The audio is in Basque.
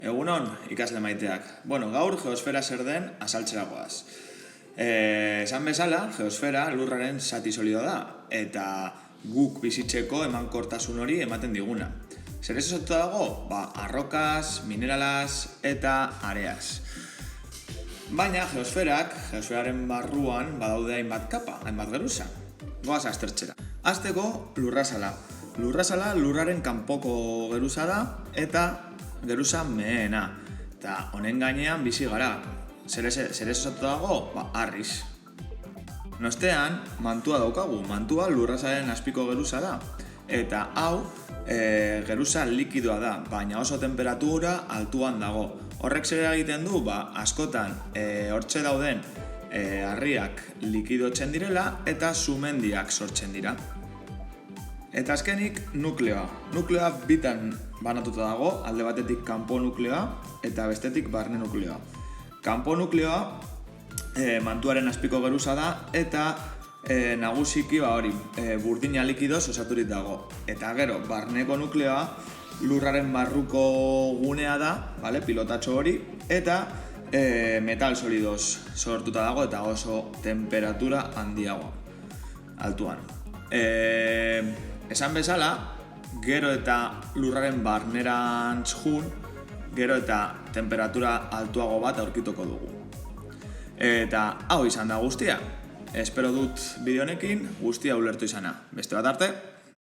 Egunon, ikasle maiteak. Gaur geosfera zer den azaltzera goaz. Esan bezala, geosfera lurraren zati solido da, eta guk bizitzeko emankortasun hori ematen diguna. Zer ez esotu dago? Arrokaz, mineralaz eta areaz. Baina geosferaren barruan badaude hainbat kapa, hainbat geruza. Goaz aztertzera. Azteko lurrazala. Lurrazala lurraren kanpoko geruza da eta geruza meheena. Eta honen gainean bizi gara. Zer ez esatu dago? Harriz. Nostean, mantua daukagu. Mantua lurrazaren azpiko geruza da. Eta hau, geruza likidoa da, baina oso temperatura altuan dago. Horrek zer egiten du? Askotan, hortxe dauden harriak likidotzen direla eta sumendiak sortzen dira. Eta azkenik, nukleoa. Nukleoa bitan banatuta dago, alde batetik kanpo nukleoa eta bestetik barne nukleoa. Kanpo nukleoa mantuaren azpiko geruza da eta nagusiki burdina likidoz osaturik dago. Eta gero, barneko nukleoa lurraren barruko gunea da, pilotatxo hori, eta metal solidoz sortuta dago eta oso temperatura handiagoa, altuan. Esan bezala, gero eta lurraren barnerantz jun, gero eta temperatura altuago bat aurkituko dugu. Eta hau izan da guztia. Espero dut bideo honekin guztia ulertu izana. Beste bat arte!